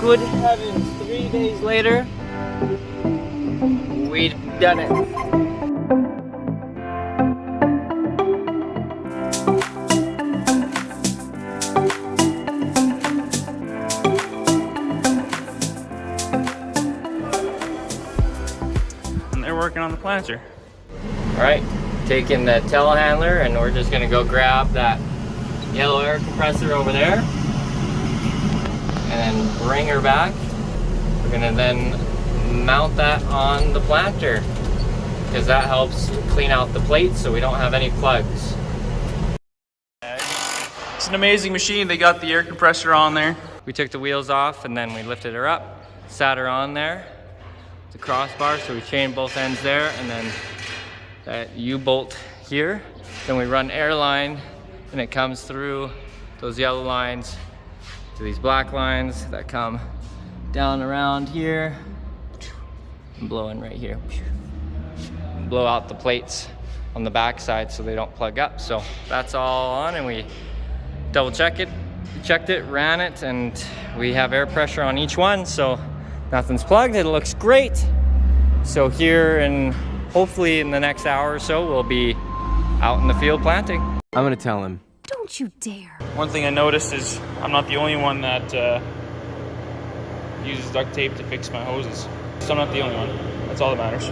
good heavens, 3 days later, we've done it. And they're working on the planter. All right, taking the telehandler, and we're just gonna go grab that yellow air compressor over there and bring her back. We're gonna then mount that on the planter because that helps clean out the plates so we don't have any plugs. It's an amazing machine. They got the air compressor on there. We took the wheels off and then we lifted her up, sat her on there. It's a crossbar, so we chained both ends there, and then that U-bolt here. Then we run air line and it comes through those yellow lines to these black lines that come down around here and blow in right here. Blow out the plates on the back side so they don't plug up. So that's all on, and we double checked it, ran it, and we have air pressure on each one, so nothing's plugged. It looks great. So here, and hopefully in the next hour or so, we'll be out in the field planting. I'm gonna tell him. Don't you dare. One thing I noticed is I'm not the only one that uses duct tape to fix my hoses. So I'm not the only one. That's all that matters.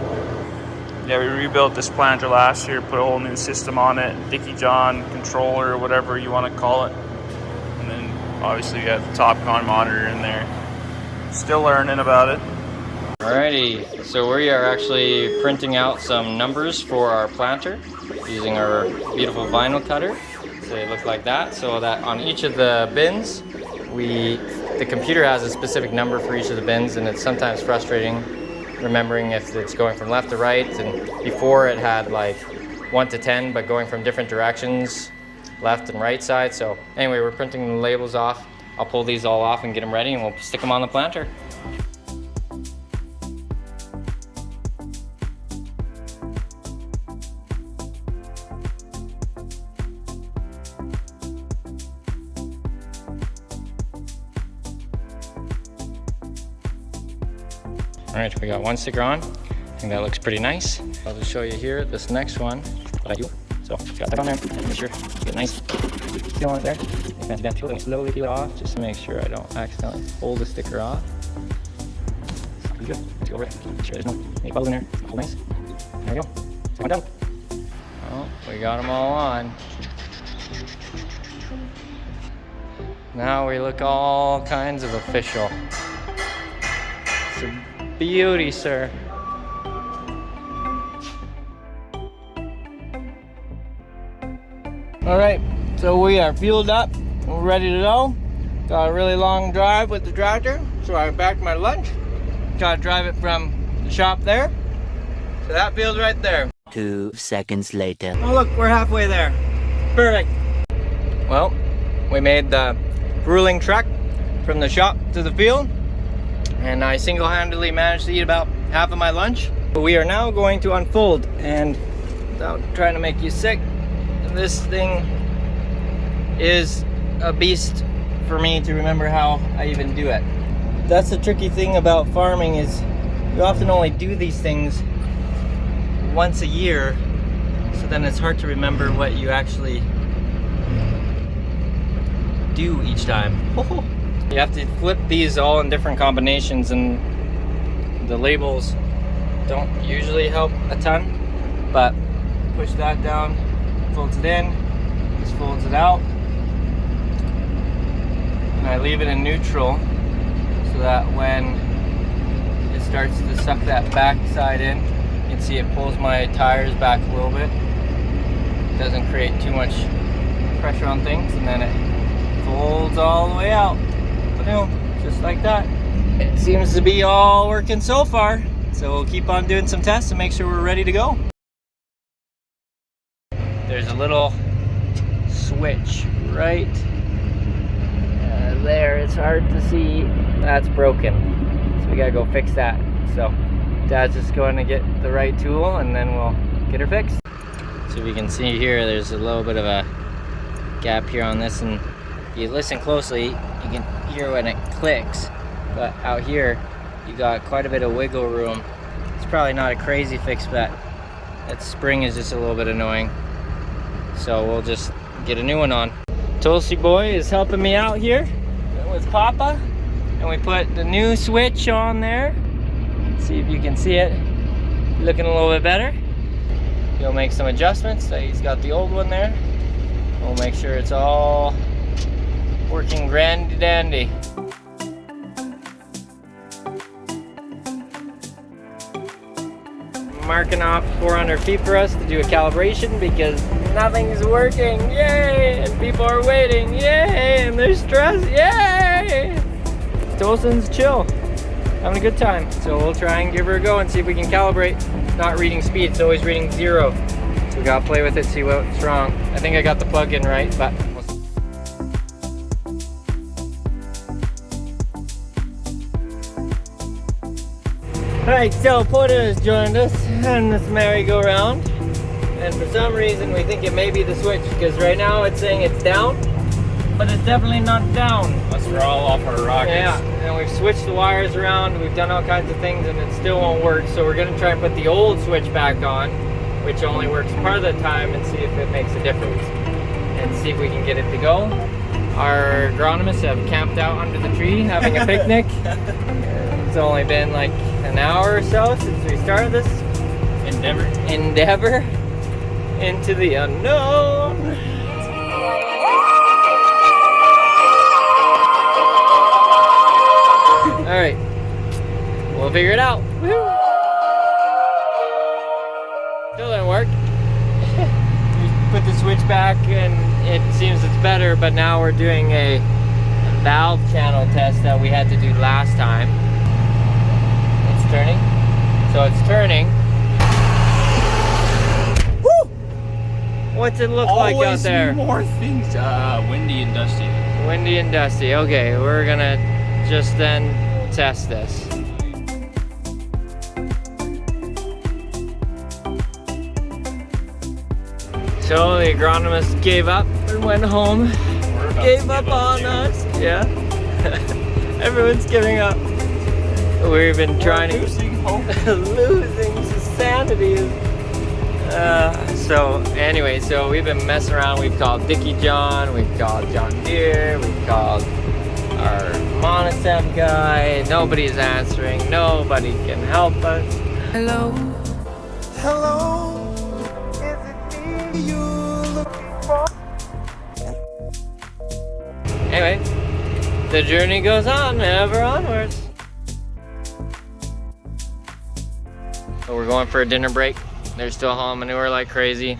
Yeah, we rebuilt this planter last year, put a whole new system on it, Dickie John controller, whatever you want to call it. And then obviously we have the TopCon monitor in there. Still learning about it. Alrighty, so we are actually printing out some numbers for our planter using our beautiful vinyl cutter. So they look like that, so that on each of the bins, the computer has a specific number for each of the bins, and it's sometimes frustrating remembering if it's going from left to right. And before it had like 1 to 10, but going from different directions, left and right side. So anyway, we're printing the labels off. I'll pull these all off and get them ready, and we'll stick them on the planter. All right, we got one sticker on. I think that looks pretty nice. I'll just show you here this next one, what I do. So it's got that on there, make sure you get nice seal on it there. And then slowly peel it off, just to make sure I don't accidentally pull the sticker off. Pretty good. Let's go over it. Make sure there's no any bubbles in there. Hold nice. There we go. So I'm done. Oh, we got them all on. Now we look all kinds of official. It's a beauty, sir. All right, so we are fueled up. We're ready to go. Got a really long drive with the tractor, so I backed my lunch. Got to drive it from the shop there to that field right there. 2 seconds later. Oh look, we're halfway there. Perfect. Well, we made the grueling trek from the shop to the field, and I single-handedly managed to eat about half of my lunch. We are now going to unfold, and without trying to make you sick, this thing is a beast for me to remember how I even do it. That's the tricky thing about farming, is you often only do these things once a year, so then it's hard to remember what you actually do each time. You have to flip these all in different combinations, and the labels don't usually help a ton, but push that down, folds it in, this folds it out, and I leave it in neutral so that when it starts to suck that back side in, you can see it pulls my tires back a little bit. It doesn't create too much pressure on things, and then it folds all the way out. Boom, just like that. It seems to be all working so far, so we'll keep on doing some tests and make sure we're ready to go. There's a little switch right there. It's hard to see. That's broken, so we gotta go fix that. So Dad's just going to get the right tool, and then we'll get her fixed. So we can see here, there's a little bit of a gap here on this, and if you listen closely, you can hear when it clicks. But out here, you got quite a bit of wiggle room. It's probably not a crazy fix, but that spring is just a little bit annoying. So we'll just get a new one on. Tulsi boy is helping me out here with Papa. And we put the new switch on there. Let's see if you can see it. Looking a little bit better. He'll make some adjustments. So he's got the old one there. We'll make sure it's all working grandy dandy. Marking off 400 feet for us to do a calibration because nothing's working. Yay! And people are waiting. Yay! And they're stressed. Yay! Tolson's chill, having a good time. So we'll try and give her a go and see if we can calibrate. It's not reading speed, it's always reading 0. So we gotta play with it, see what's wrong. I think I got the plug in right, but we'll see. Alright, so Porter has joined us on this merry-go-round. And for some reason we think it may be the switch, because right now it's saying it's down, but it's definitely not down. Must we're all off our rockets. Yeah, and we've switched the wires around, we've done all kinds of things, and it still won't work. So we're gonna try and put the old switch back on, which only works part of the time, and see if it makes a difference. And see if we can get it to go. Our agronomists have camped out under the tree having a picnic. It's only been like an hour or so since we started this endeavor into the unknown. All right, we'll figure it out. Woo-hoo. Still didn't work. We put the switch back and it seems it's better, but now we're doing a valve channel test that we had to do last time. It's turning. So it's turning. Woo! What's it look like out there? More things. Windy and dusty. Windy and dusty. Okay, we're gonna just then test this. So the agronomist gave up and went home. Gave up on us. Yeah. Everyone's giving up. We've been trying to losing sanity. So anyway, so we've been messing around. We've called Dickie John. We've called John Deere. We've called our Monosem guy. Nobody's answering. Nobody can help us. Hello. Hello, is it me you're looking for? Anyway, the journey goes on, ever onwards. So we're going for a dinner break. They're still hauling manure like crazy.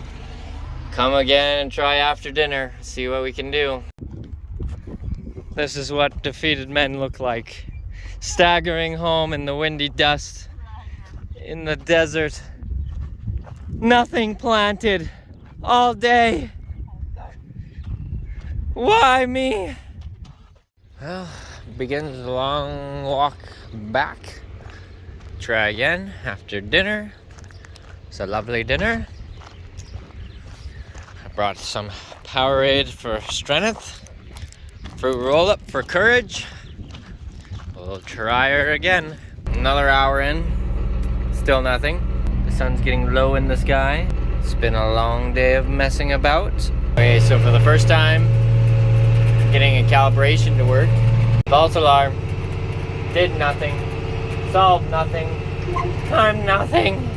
Come again and try after dinner. See what we can do. This is what defeated men look like. Staggering home in the windy dust. In the desert. Nothing planted. All day. Why me? Well, begins the long walk back. Try again after dinner. It's a lovely dinner. I brought some Powerade for strength. Fruit roll up for courage. We'll try her again. Another hour in. Still nothing. The sun's getting low in the sky. It's been a long day of messing about. Okay, so for the first time, getting a calibration to work. False alarm. Did nothing. Solved nothing. I'm nothing.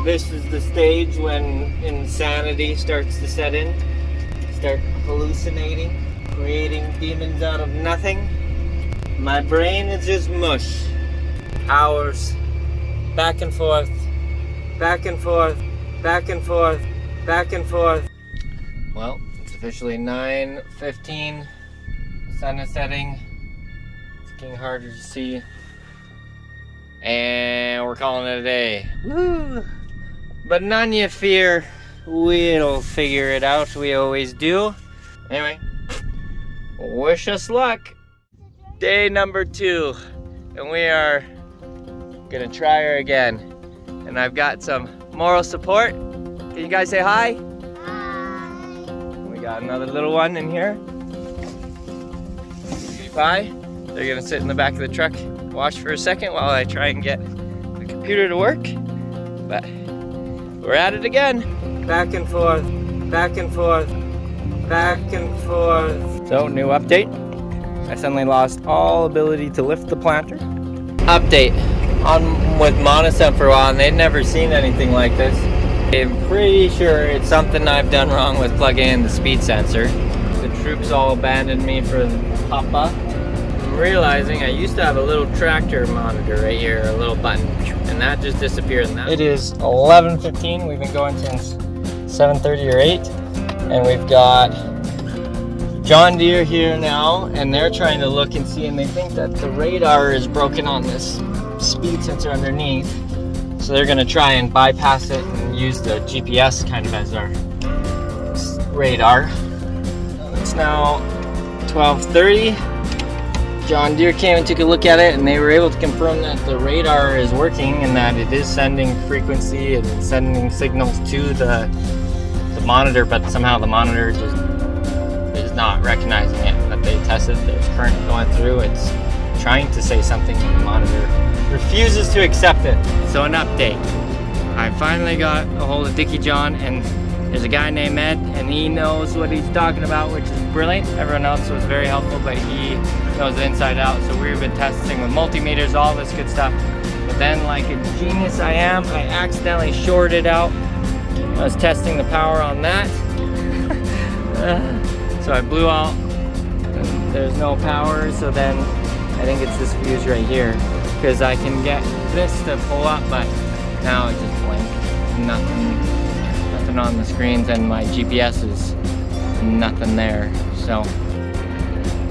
This is the stage when insanity starts to set in. Start hallucinating, creating demons out of nothing. My brain is just mush. Hours. Back and forth. Back and forth. Back and forth. Back and forth. Well, it's officially 9:15. Sun is setting. It's getting harder to see. And we're calling it a day. Woo! But none you fear. We'll figure it out. We always do. Anyway, wish us luck. Day number 2. And we are gonna try her again. And I've got some moral support. Can you guys say hi? Hi. We got another little one in here. Bye. They're gonna sit in the back of the truck, watch for a second while I try and get the computer to work. But we're at it again. Back and forth, back and forth, back and forth. So, new update. I suddenly lost all ability to lift the planter. Update. On with Monosem for a while, and they'd never seen anything like this. I'm pretty sure it's something I've done wrong with plugging in the speed sensor. The troops all abandoned me for Papa. I'm realizing I used to have a little tractor monitor right here, a little button, and that just disappeared. It is 11:15. We've been going since 7:30 or 8, and we've got John Deere here now, and they're trying to look and see, and they think that the radar is broken on this speed sensor underneath. So they're gonna try and bypass it and use the GPS kind of as our radar. It's now 12:30. John Deere came and took a look at it, and they were able to confirm that the radar is working and that it is sending frequency and sending signals to the monitor, but somehow the monitor just is not recognizing it. That they tested, there's current going through, it's trying to say something, and the monitor refuses to accept it. So an update. I finally got a hold of Dickie John, and there's a guy named Ed, and he knows what he's talking about, which is brilliant. Everyone else was very helpful, but he knows the inside out. So we've been testing with multimeters, all this good stuff. But then, like a genius I am, I accidentally shorted out. I was testing the power on that. So I blew out, and there's no power. So then I think it's this fuse right here, because I can get this to pull up, but now it just blinks. Nothing on the screens, and my GPS is nothing there. So,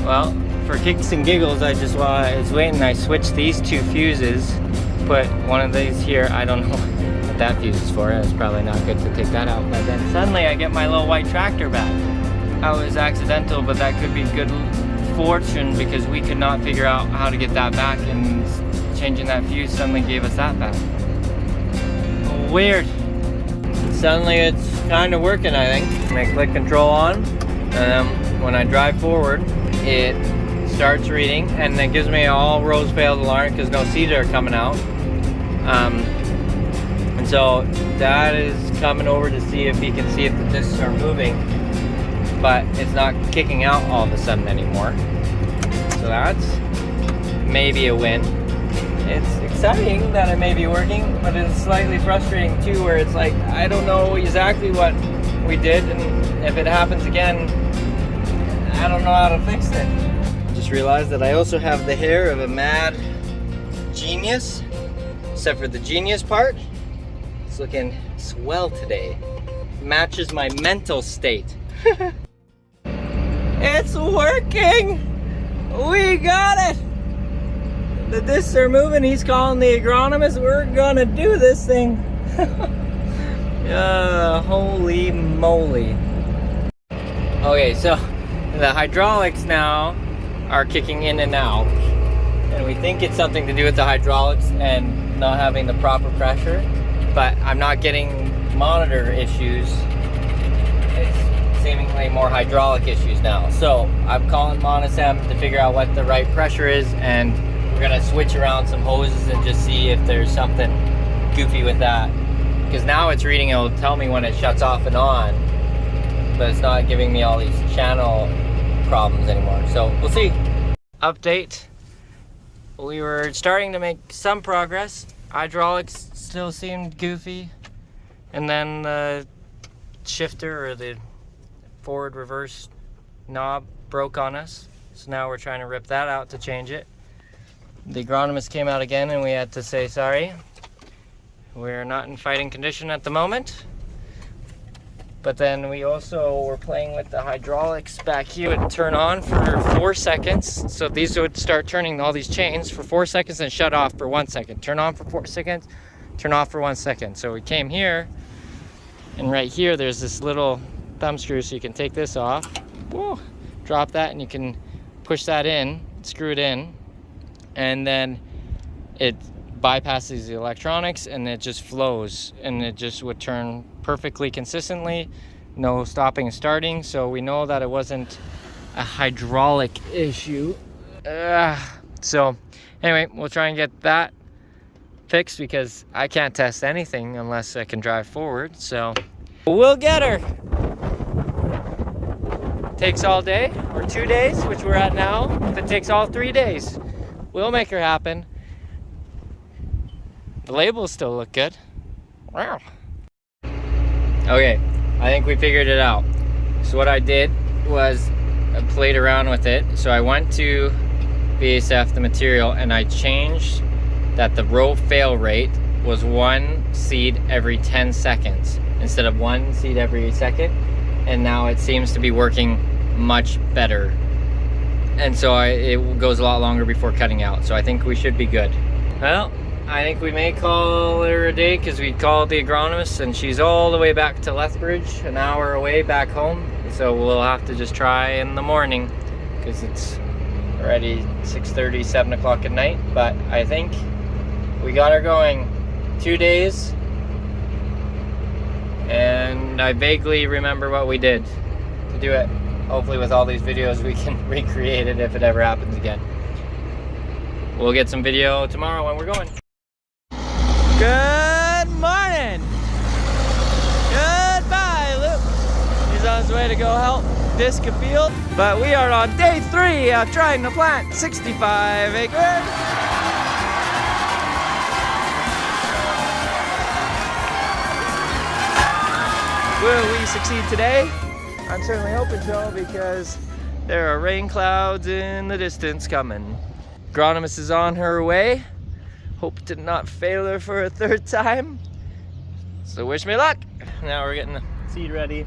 well, for kicks and giggles, while I was waiting, I switched these two fuses, put one of these here. I don't know what that fuse is for. It's probably not good to take that out. But then suddenly I get my little white tractor back. That was accidental, but that could be good fortune, because we could not figure out how to get that back, and changing that fuse suddenly gave us that back. Weird. Suddenly it's kind of working, I think. I click control on, and then when I drive forward, it starts reading, and it gives me all rows failed alarm because no seeds are coming out. And so Dad is coming over to see if he can see if the discs are moving, but it's not kicking out all of a sudden anymore. So that's maybe a win. It's exciting that it may be working, but it's slightly frustrating too, where it's like, I don't know exactly what we did, and if it happens again, I don't know how to fix it. Just realized that I also have the hair of a mad genius, except for the genius part. It's looking swell today. Matches my mental state. It's working! We got it! The discs are moving. He's calling the agronomist. We're gonna do this thing. Holy moly. Okay, so the hydraulics now are kicking in and out, and we think it's something to do with the hydraulics and not having the proper pressure, but I'm not getting monitor issues. It's seemingly more hydraulic issues now. So I'm calling Monosem to figure out what the right pressure is, and we're gonna switch around some hoses and just see if there's something goofy with that. Because now it's reading, it'll tell me when it shuts off and on, but it's not giving me all these channel problems anymore. So we'll see. Update. We were starting to make some progress. Hydraulics still seemed goofy. And then the shifter, or the forward reverse knob, broke on us. So now we're trying to rip that out to change it. The agronomist came out again, and we had to say sorry. We're not in fighting condition at the moment. But then we also were playing with the hydraulics back here. It would turn on for 4 seconds. So these would start turning all these chains for 4 seconds and shut off for 1 second. Turn on for 4 seconds, turn off for 1 second. So we came here, and right here there's this little thumb screw, so you can take this off. Whoa, drop that, and you can push that in, screw it in, and then it bypasses the electronics, and it just flows, and it just would turn perfectly consistently, no stopping and starting. So we know that it wasn't a hydraulic issue. So anyway, we'll try and get that fixed because I can't test anything unless I can drive forward. So we'll get her. Takes all day or 2 days, which we're at now. If it takes all 3 days, we'll make her happen. The labels still look good. Wow. Okay, I think we figured it out. So what I did was I played around with it. So I went to BASF, the material, and I changed that the row fail rate was 1 seed every 10 seconds instead of 1 seed every second. And now it seems to be working much better. And so it goes a lot longer before cutting out. So I think we should be good. Well, I think we may call her a day because we called the agronomist and she's all the way back to Lethbridge, an hour away back home. So we'll have to just try in the morning because it's already 6:30, 7 o'clock at night. But I think we got her going. 2 days. And I vaguely remember what we did to do it. Hopefully with all these videos we can recreate it if it ever happens again. We'll get some video tomorrow when we're going. Good morning! Goodbye, Luke! He's on his way to go help disc a field. But we are on day 3 of trying to plant 65 acres. Will we succeed today? I'm certainly hoping so because there are rain clouds in the distance coming. Agronomist is on her way. Hope to not fail her for a 3rd time. So wish me luck. Now we're getting the seed ready.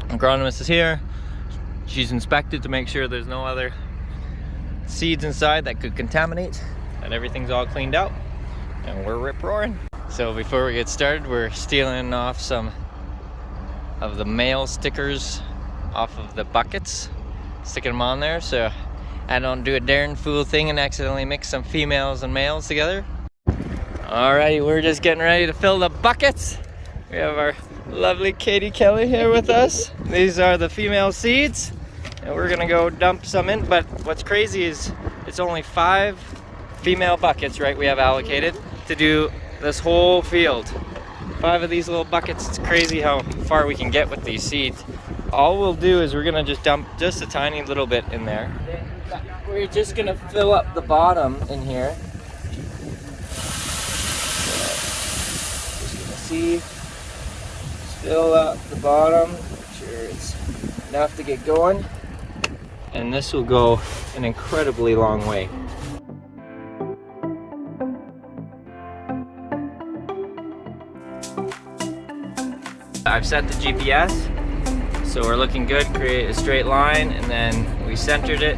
Agronomist is here. She's inspected to make sure there's no other seeds inside that could contaminate, and everything's all cleaned out. And we're rip roaring. So before we get started, we're stealing off some of the male stickers off of the buckets, sticking them on there so I don't do a darn fool thing and accidentally mix some females and males together. Alright, we're just getting ready to fill the buckets. We have our lovely Katie Kelly here with us. These are the female seeds and we're gonna go dump some in, but what's crazy is it's only 5 female buckets, right, we have allocated to do this whole field. 5 of these little buckets. It's crazy how far we can get with these seeds. All we'll do is we're gonna just dump just a tiny little bit in there. We're just gonna fill up the bottom in here. Just gonna see, fill up the bottom, make sure it's enough to get going. And this will go an incredibly long way. I've set the GPS, so we're looking good. Create a straight line, and then we centered it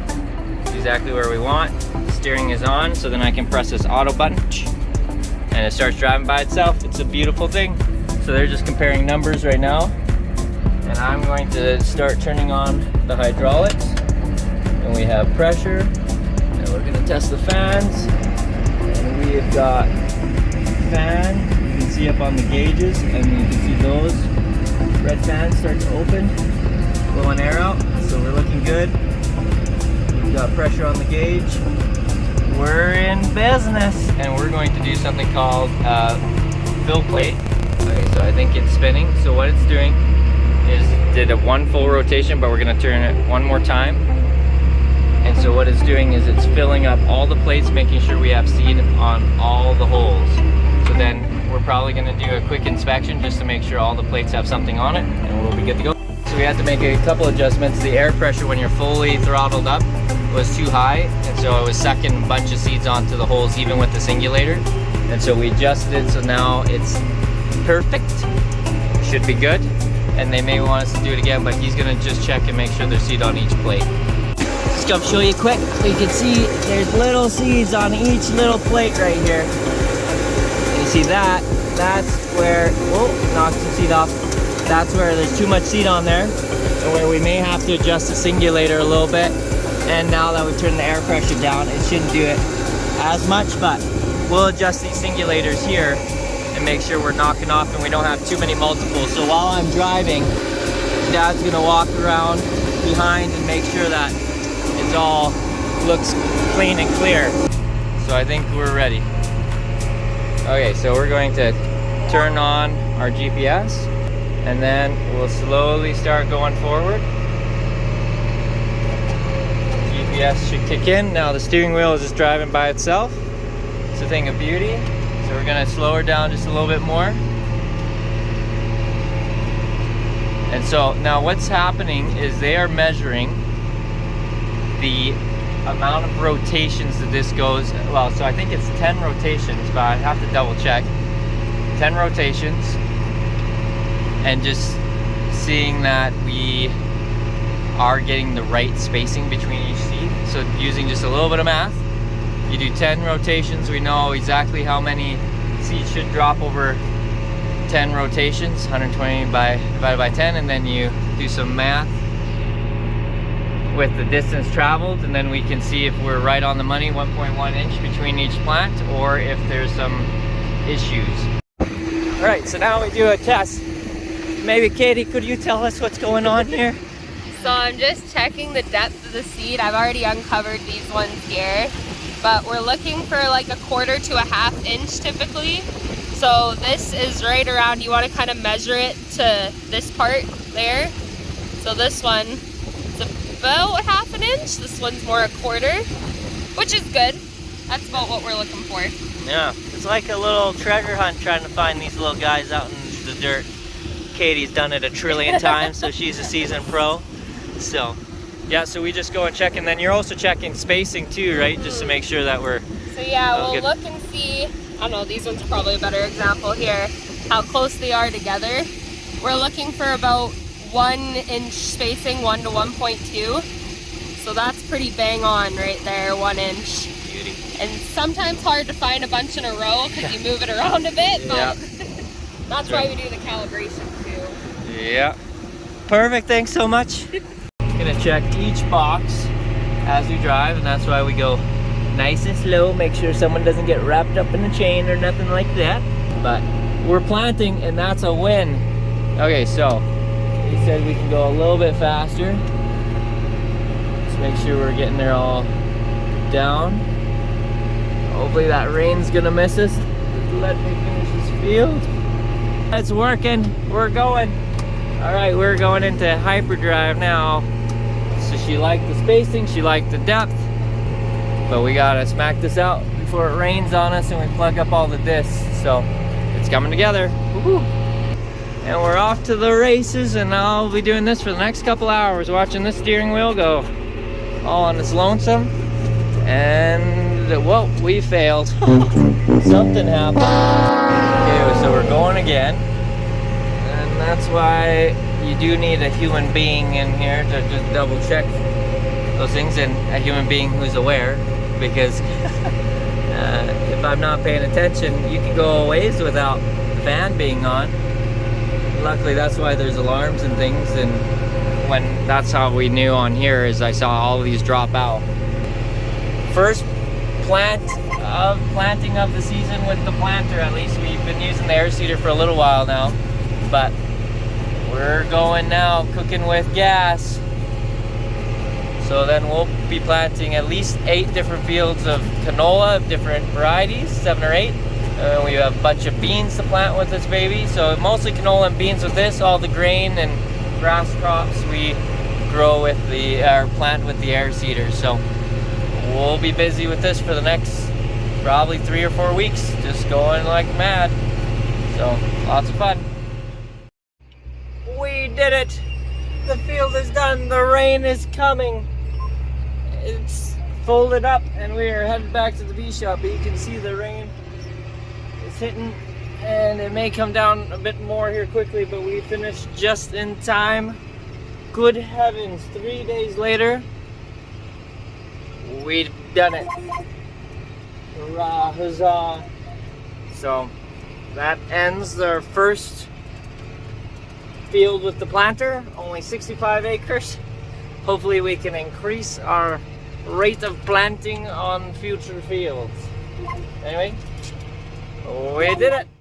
exactly where we want. The steering is on, so then I can press this auto button, and it starts driving by itself. It's a beautiful thing. So they're just comparing numbers right now, and I'm going to start turning on the hydraulics. And we have pressure, and we're going to test the fans. And we have got fan. You can see up on the gauges, and you can see those red fans start to open, blowing air out, so we're looking good. We've got pressure on the gauge. We're in business, and we're going to do something called fill plate. Okay, so I think it's spinning. So what it's doing is did a 1 full rotation, but we're going to turn it 1 more time. And so what it's doing is it's filling up all the plates, making sure we have seed on all the holes. So then we're probably going to do a quick inspection just to make sure all the plates have something on it, and we'll be good to go. So we had to make a couple adjustments. The air pressure when you're fully throttled up was too high, and so it was sucking a bunch of seeds onto the holes even with the singulator. And so we adjusted it, so now it's perfect. Should be good. And they may want us to do it again, but he's going to just check and make sure there's seed on each plate. Just gonna show you quick so you can see there's little seeds on each little plate right here. And you see that? That's where, oh, knocked the seed off. That's where there's too much seed on there, and where we may have to adjust the singulator a little bit. And now that we've turned the air pressure down, it shouldn't do it as much, but we'll adjust these singulators here and make sure we're knocking off and we don't have too many multiples. So while I'm driving, Dad's gonna walk around behind and make sure that it's all looks clean and clear. So I think we're ready. Okay, so we're going to turn on our GPS and then we'll slowly start going forward. GPS should kick in. Now the steering wheel is just driving by itself. It's a thing of beauty. So we're gonna slow her down just a little bit more. And so now what's happening is they are measuring the amount of rotations that this goes, well, so I think it's 10 rotations, but I have to double check. 10 rotations, and just seeing that we are getting the right spacing between each seed. So using just a little bit of math, you do 10 rotations, we know exactly how many seeds should drop over 10 rotations, 120 divided by 10, and then you do some math with the distance traveled, and then we can see if we're right on the money, 1.1 inch between each plant, or if there's some issues. All right, so now we do a test. Maybe Katie, could you tell us what's going on here? So I'm just checking the depth of the seed. I've already uncovered these ones here, but we're looking for like 1/4 to 1/2 inch typically. So this is right around, you want to kind of measure it to this part there. So this one is about 1/2 inch. This one's more 1/4, which is good. That's about what we're looking for. Yeah, it's like a little treasure hunt trying to find these little guys out in the dirt. Katie's done it a trillion times, so she's a seasoned pro. So, yeah, so we just go and check, and then you're also checking spacing too, right? Just to make sure that we're... So yeah, we'll good. look and see, I don't know, these ones are probably a better example here, how close they are together. We're looking for about 1 inch spacing, 1 to 1.2. So that's pretty bang on right there, 1 inch. Beauty. And sometimes hard to find a bunch in a row because you move it around a bit, but Yeah. that's why we do the calibration too. Yeah. Perfect, thanks so much. Gonna check each box as we drive, and that's why we go nice and slow, make sure someone doesn't get wrapped up in a chain or nothing like that. But we're planting, and that's a win. Okay, so he said we can go a little bit faster. Let's make sure we're getting there all down. Hopefully that rain's gonna miss us. Just let me finish this field. It's working, we're going. All right, we're going into hyperdrive now. So she liked the spacing, she liked the depth, but we gotta smack this out before it rains on us and we plug up all the discs. So it's coming together. Woo-hoo. And we're off to the races, and I'll be doing this for the next couple hours, watching this steering wheel go all on its lonesome. And whoa, we failed. Something happened. Okay, so we're going again. And that's why you do need a human being in here to just double check those things, and a human being who's aware, because if I'm not paying attention, you can go a ways without the fan being on. Luckily, that's why there's alarms and things, and that's how we knew on here, is I saw all of these drop out. First planting of the season with the planter, at least. We've been using the air seeder for a little while now, but we're going now, cooking with gas. So then we'll be planting at least 8 different fields of canola of different varieties, 7 or 8. We have a bunch of beans to plant with this baby. So mostly canola and beans with this. All the grain and grass crops we grow with plant with the air seeder. So we'll be busy with this for the next probably 3 or 4 weeks, just going like mad. So lots of fun. We did it! The field is done, the rain is coming. It's folded up and we are headed back to the bee shop, but you can see the rain is hitting, and it may come down a bit more here quickly, but we finished just in time. Good heavens, 3 days later, we've done it. Hurrah, huzzah. So that ends our first field with the planter, only 65 acres. Hopefully we can increase our rate of planting on future fields. Anyway, we did it.